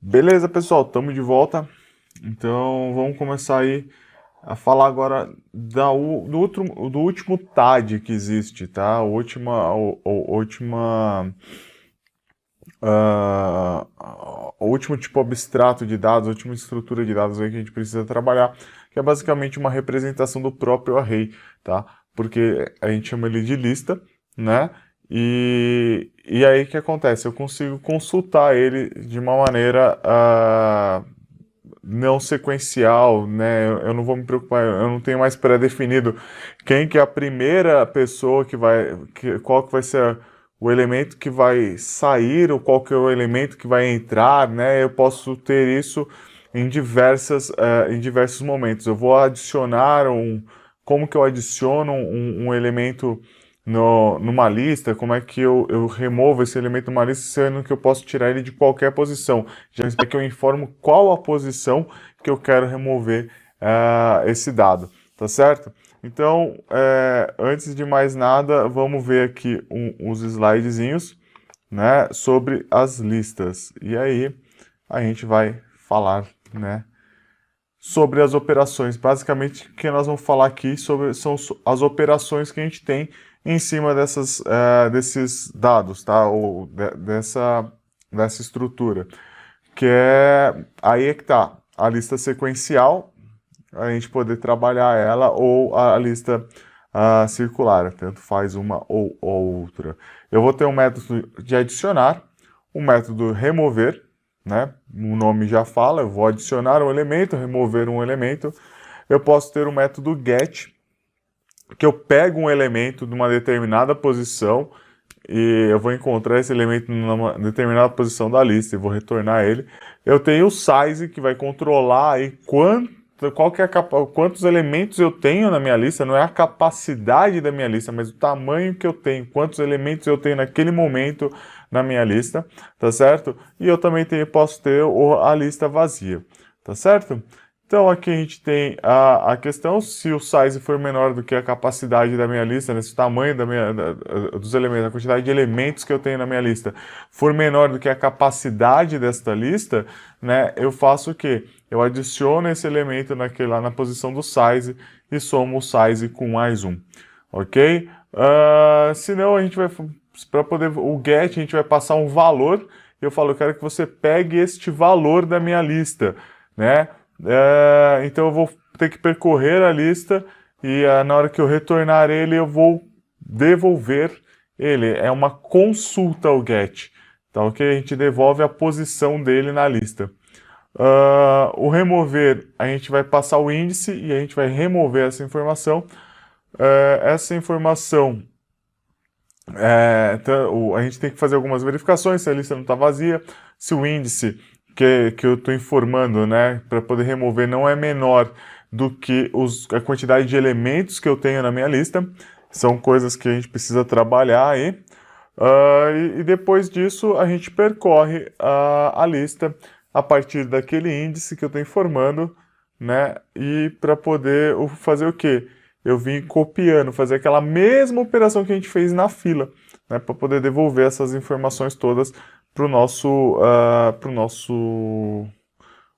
Beleza, pessoal, estamos de volta. Então, vamos começar aí a falar agora do último TAD que existe, tá? O último tipo abstrato de dados, a última estrutura de dados aí que a gente precisa trabalhar, que é basicamente uma representação do próprio array, tá? Porque a gente chama ele de lista, né? E aí o que acontece? Eu consigo consultar ele de uma maneira não sequencial, né? Eu não vou me preocupar, eu não tenho mais pré-definido quem que é a primeira pessoa qual que vai ser o elemento que vai sair ou qual que é o elemento que vai entrar, né? Eu posso ter isso em diversos momentos. Eu vou adicionar como que eu adiciono um elemento numa lista, como é que eu removo esse elemento numa lista, sendo que eu posso tirar ele de qualquer posição. Já é que eu informo qual a posição que eu quero remover esse dado, tá certo? Então, antes de mais nada, vamos ver aqui uns slidezinhos, né, sobre as listas. E aí a gente vai falar, né, sobre as operações. Basicamente, o que nós vamos falar aqui são as operações que a gente tem em cima desses dados, tá? Dessa estrutura. Que é aí é que tá a lista sequencial, a gente poder trabalhar ela, ou a lista circular, tanto faz uma ou outra. Eu vou ter um método de adicionar, um método remover, né? O nome já fala, eu vou adicionar um elemento, remover um elemento. Eu posso ter um método get, que eu pego um elemento de uma determinada posição e eu vou encontrar esse elemento numa determinada posição da lista e vou retornar ele. Eu tenho o size, que vai controlar aí quantos elementos eu tenho na minha lista, não é a capacidade da minha lista, mas o tamanho que eu tenho, quantos elementos eu tenho naquele momento na minha lista, tá certo? E eu também posso ter a lista vazia, tá certo? Então aqui a gente tem a questão, se o size for menor do que a capacidade da minha lista, né, se o tamanho dos elementos, a quantidade de elementos que eu tenho na minha lista for menor do que a capacidade desta lista, né, eu faço o quê? Eu adiciono esse elemento lá na posição do size e somo o size com mais um, ok? Senão a gente vai, para poder, o get, a gente vai passar um valor, eu falo, eu quero que você pegue este valor da minha lista, né? Então eu vou ter que percorrer a lista e na hora que eu retornar ele, eu vou devolver ele. É uma consulta ao get, tá ok? A gente devolve a posição dele na lista. O remover, a gente vai passar o índice e a gente vai remover essa informação. Essa informação, a gente tem que fazer algumas verificações se a lista não está vazia, se o índice que eu estou informando, né, para poder remover não é menor do que a quantidade de elementos que eu tenho na minha lista. São coisas que a gente precisa trabalhar aí. E depois disso, a gente percorre a lista a partir daquele índice que eu estou informando, né? E para poder fazer o quê? Eu vim copiando, fazer aquela mesma operação que a gente fez na fila, né? Para poder devolver essas informações todas para o nosso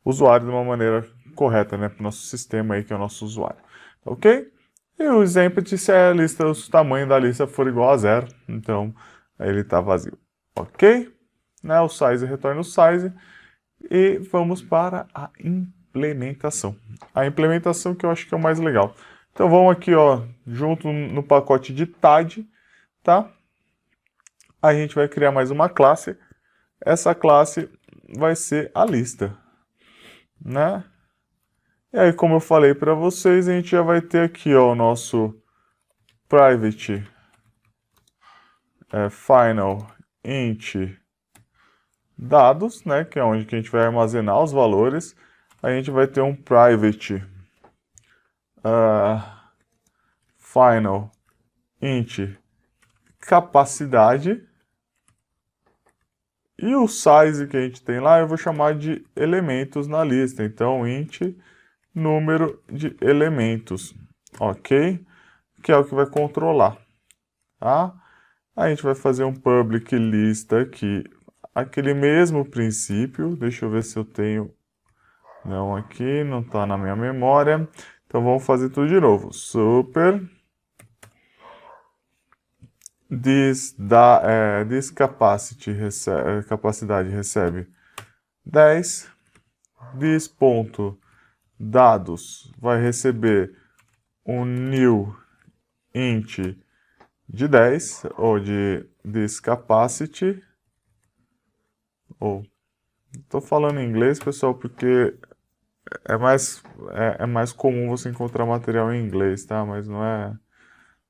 usuário de uma maneira correta, né? Para o nosso sistema aí, que é o nosso usuário. Ok? E o exemplo de se a lista, o tamanho da lista for igual a zero, então aí ele está vazio. Ok? Né? O size retorna o size. E vamos para a implementação. A implementação que eu acho que é o mais legal. Então vamos aqui, ó, junto no pacote de TAD, tá? A gente vai criar mais uma classe. Essa classe vai ser a lista, né? E aí, como eu falei para vocês, a gente já vai ter aqui, ó, o nosso private final int dados, né, que é onde que a gente vai armazenar os valores. A gente vai ter um private final int capacidade. E o size que a gente tem lá, eu vou chamar de elementos na lista. Então, int número de elementos, ok? Que é o que vai controlar, tá? A gente vai fazer um public lista aqui aquele mesmo princípio. Deixa eu ver se eu tenho. Não aqui, não está na minha memória. Então vamos fazer tudo de novo. Super capacidade recebe 10. Dados vai receber um new int de 10, ou de capacity. Estou falando em inglês, pessoal, porque é mais comum você encontrar material em inglês, tá? Mas não é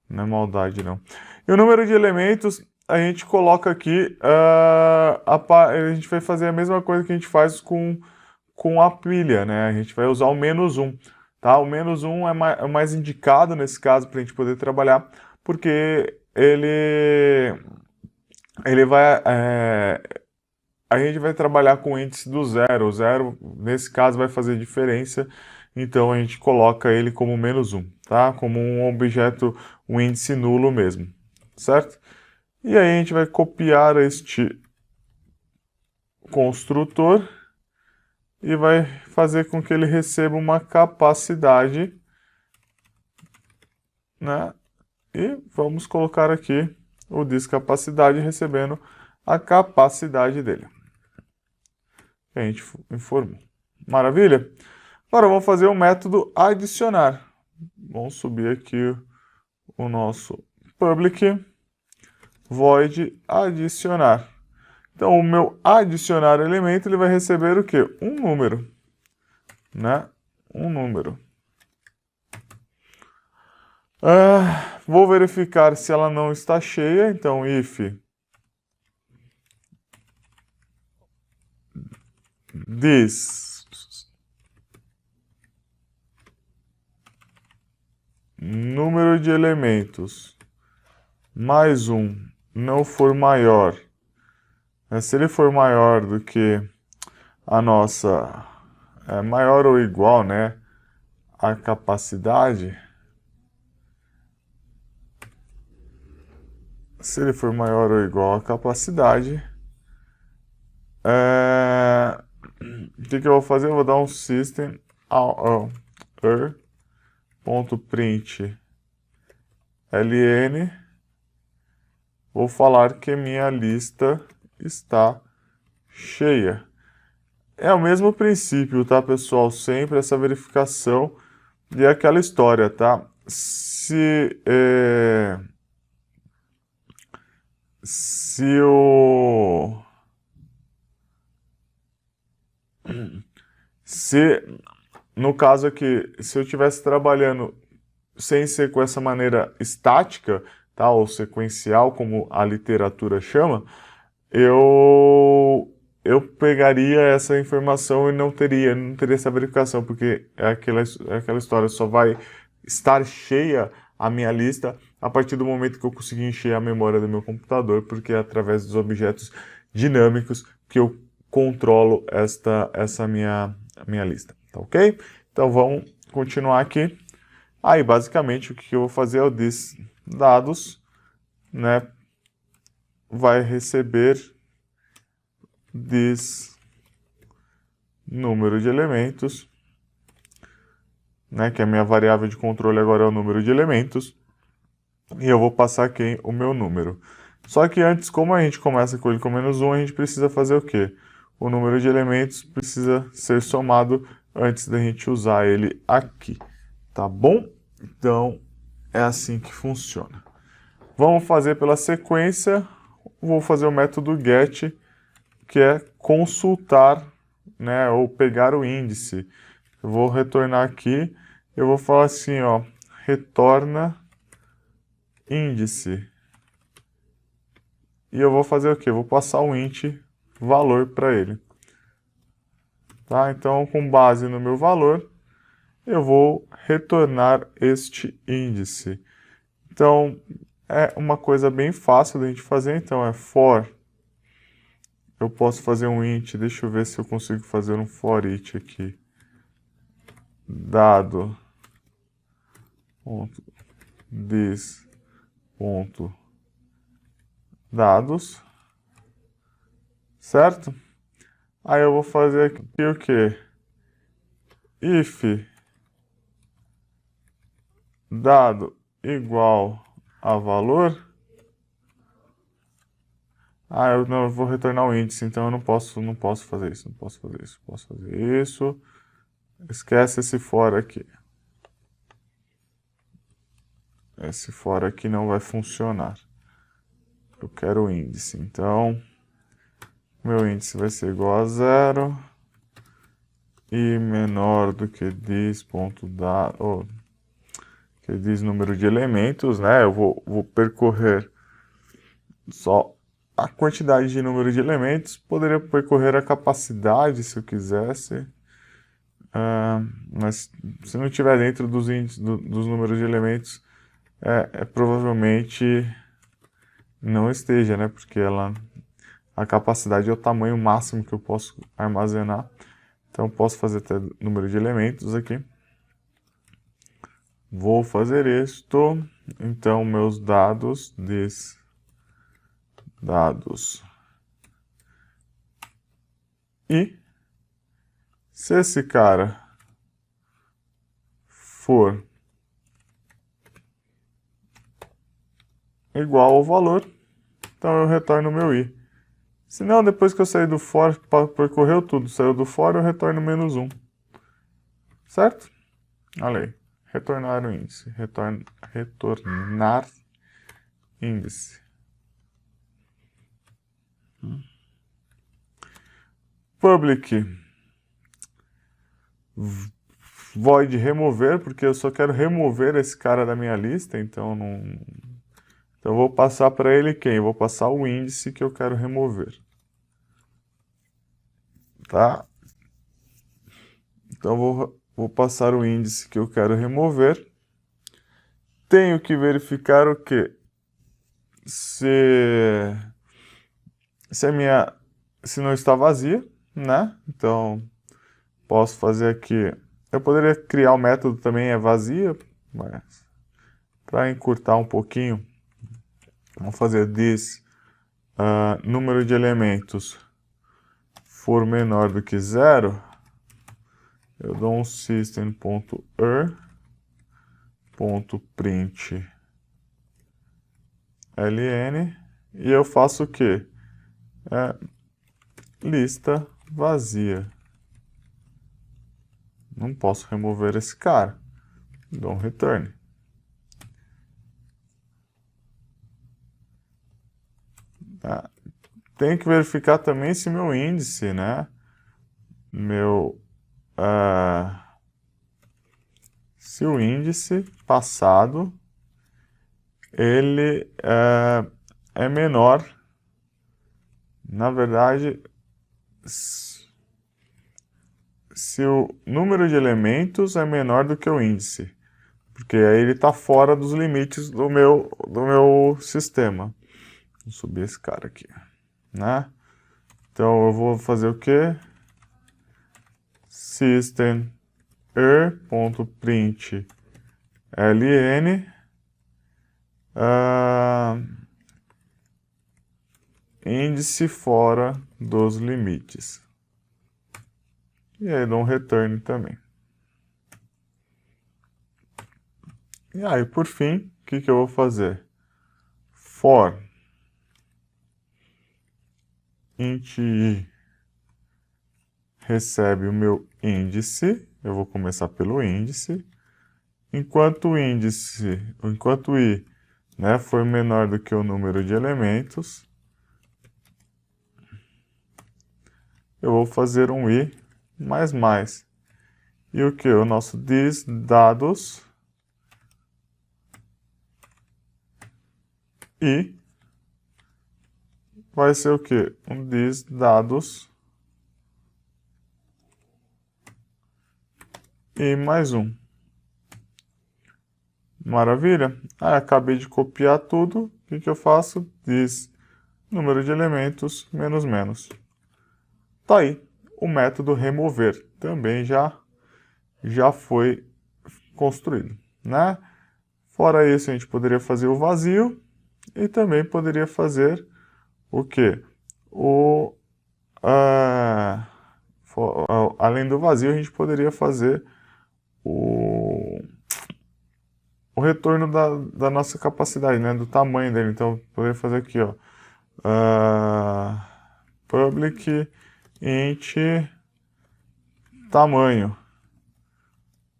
maldade, não. E o número de elementos, a gente coloca aqui, a gente vai fazer a mesma coisa que a gente faz com a pilha, né? A gente vai usar o -1, tá? O -1 é mais indicado nesse caso para a gente poder trabalhar, porque ele vai, a gente vai trabalhar com o índice do zero. O zero, nesse caso, vai fazer diferença, então a gente coloca ele como -1, tá? Como um objeto, um índice nulo mesmo, certo? E aí a gente vai copiar este construtor e vai fazer com que ele receba uma capacidade, né? E vamos colocar aqui o discapacidade recebendo a capacidade dele. A gente informou. Maravilha? Agora vamos fazer o método adicionar. Vamos subir aqui o nosso public void adicionar. Então o meu adicionar elemento ele vai receber o quê? Um número, né? Um número. Vou verificar se ela não está cheia, então if this número de elementos mais um não for maior, se ele for maior do que a nossa, maior ou igual, né, a capacidade, se ele for maior ou igual à capacidade, o que eu vou fazer? Eu vou dar um system.print ln. Vou falar que minha lista está cheia. É o mesmo princípio, tá, pessoal? Sempre essa verificação e aquela história, tá? Se no caso aqui, se eu estivesse trabalhando sem ser com essa maneira estática, tá, ou sequencial, como a literatura chama, eu pegaria essa informação e não teria essa verificação, porque é aquela história, só vai estar cheia a minha lista a partir do momento que eu conseguir encher a memória do meu computador, porque é através dos objetos dinâmicos que eu controlo essa minha lista, tá ok? Então vamos continuar aqui. Aí basicamente o que eu vou fazer é o this dados, né, vai receber this número de elementos, né, que a minha variável de controle agora é o número de elementos, e eu vou passar aqui o meu número. Só que antes, como a gente começa com ele com -1, a gente precisa fazer o quê? O número de elementos precisa ser somado antes da gente usar ele aqui, tá bom? Então, é assim que funciona. Vamos fazer pela sequência. Vou fazer o método get, que é consultar, né, ou pegar o índice. Eu vou retornar aqui, eu vou falar assim, ó, retorna índice. E eu vou fazer o quê? Eu vou passar um int valor para ele. Tá? Então, com base no meu valor, eu vou retornar este índice. Então, é uma coisa bem fácil da gente fazer, então é for. Eu posso fazer um int, deixa eu ver se eu consigo fazer um for each aqui. Dado ponto this ponto dados certo? Aí eu vou fazer aqui o quê? If dado igual a valor. Eu não eu vou retornar o índice, então eu não posso fazer isso, não posso fazer isso, posso fazer isso. Esquece esse fora aqui. Esse fora aqui não vai funcionar. Eu quero o índice, então meu índice vai ser igual a 0 e menor do que diz.dado, que diz número de elementos, né? Eu vou percorrer só a quantidade de número de elementos, poderia percorrer a capacidade se eu quisesse, mas se não estiver dentro dos índices, dos números de elementos, provavelmente não esteja, né? Porque a capacidade é o tamanho máximo que eu posso armazenar. Então, eu posso fazer até número de elementos aqui. Vou fazer isto. Então, meus dados, dados. E se esse cara for igual ao valor, então eu retorno o meu i. Se não, depois que eu sair do for, percorreu tudo, saiu do for, eu retorno menos 1. Certo? Olha aí. Retornar o índice. Retornar índice. Public void remover, porque eu só quero remover esse cara da minha lista, então não... Então eu vou passar para ele quem? Eu vou passar o índice que eu quero remover. Tá? Então vou passar o índice que eu quero remover. Tenho que verificar o quê? Se não está vazia, né? Então posso fazer aqui. Eu poderia criar o método também é vazia, mas para encurtar um pouquinho, vamos fazer this número de elementos for menor do que 0, eu dou um system.er.print ln e eu faço o quê? Lista vazia. Não posso remover esse cara. Dou um return. Tenho que verificar também se meu índice, né? Se o índice passado ele é menor. Na verdade, se o número de elementos é menor do que o índice, porque aí ele está fora dos limites do meu sistema. Vou subir esse cara aqui, né? Então eu vou fazer o quê? System.er.print ln índice fora dos limites. E aí dou um return também. E aí, por fim, o que eu vou fazer? For int i recebe o meu índice, eu vou começar pelo índice, enquanto i, né, for menor do que o número de elementos, eu vou fazer um i mais. E o que? O nosso this dados e vai ser o que? Um this dados e mais um. Maravilha? Acabei de copiar tudo. O que eu faço? This número de elementos menos. Tá aí. O método remover também já foi construído, né? Fora isso, a gente poderia fazer o vazio e também poderia fazer o quê? Além do vazio, a gente poderia fazer o retorno da nossa capacidade, né? Do tamanho dele. Então, eu poderia fazer aqui, ó. Public int tamanho.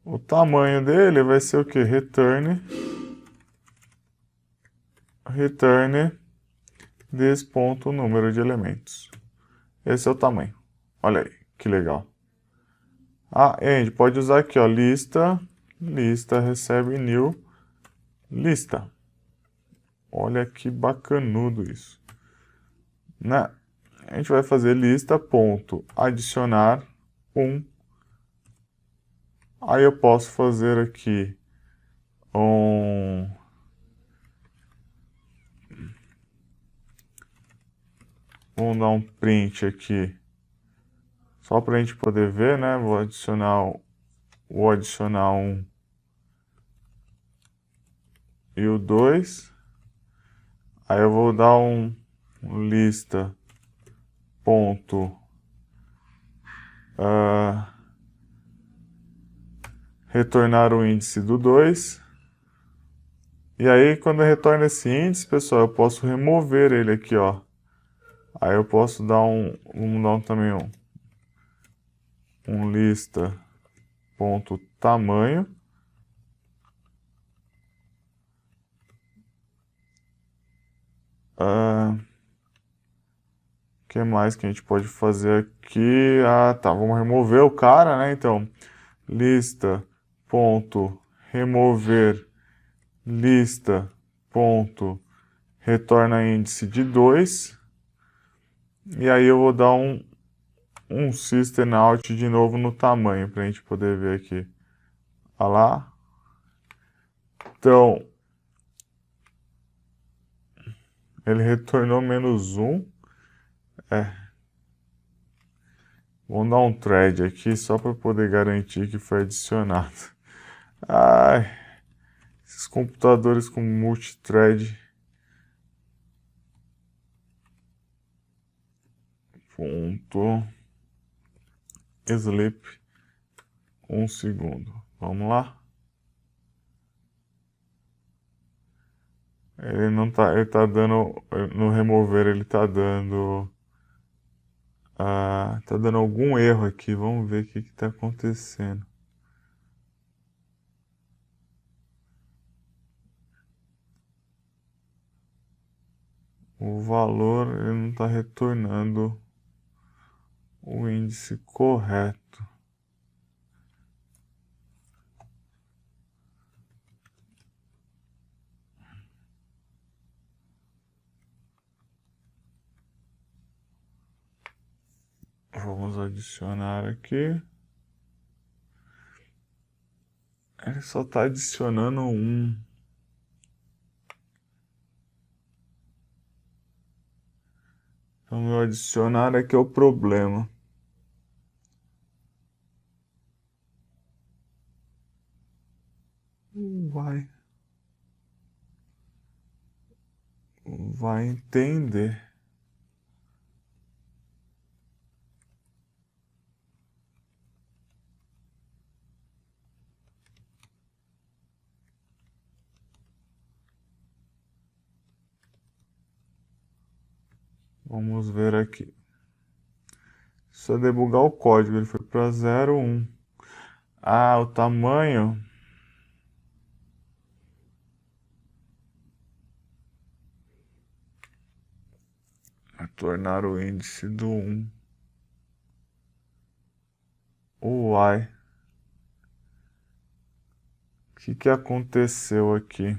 O tamanho dele vai ser o que? Return this ponto número de elementos. Esse é o tamanho. Olha aí, que legal. E a gente pode usar aqui, ó, lista recebe new lista. Olha que bacanudo isso. Né? A gente vai fazer lista ponto adicionar 1. Aí eu posso fazer aqui vamos dar um print aqui, só para a gente poder ver, né? Vou adicionar 1 e o 2. Aí eu vou dar um lista ponto retornar o índice do 2. E aí, quando eu retorno esse índice, pessoal, eu posso remover ele aqui, ó. Aí eu posso dar vamos dar também um lista ponto tamanho. Que mais que a gente pode fazer aqui? Tá, vamos remover o cara, né? Então, lista ponto remover lista ponto retorna índice de 2. E aí eu vou dar um system out de novo no tamanho, para a gente poder ver aqui. Olha lá. Então, ele retornou -1. Vamos dar um thread aqui, só para poder garantir que foi adicionado. Ai, esses computadores com multithread. Ponto sleep 1 segundo. Vamos lá. Ele não tá, ele tá dando, no remover ele tá dando algum erro aqui. Vamos ver o que está acontecendo. O valor ele não está retornando o índice correto. Vamos adicionar aqui. Ele só está adicionando 1. Então, meu adicionar aqui é o problema. Vai entender. Vamos ver aqui. Só debugar o código, ele foi para 0, 1. O tamanho. Retornar o índice do 1. Uai. O que aconteceu aqui?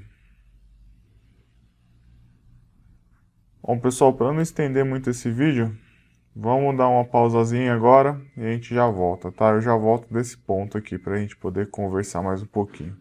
Bom, pessoal, para não estender muito esse vídeo, vamos dar uma pausazinha agora e a gente já volta, tá? Eu já volto desse ponto aqui para a gente poder conversar mais um pouquinho.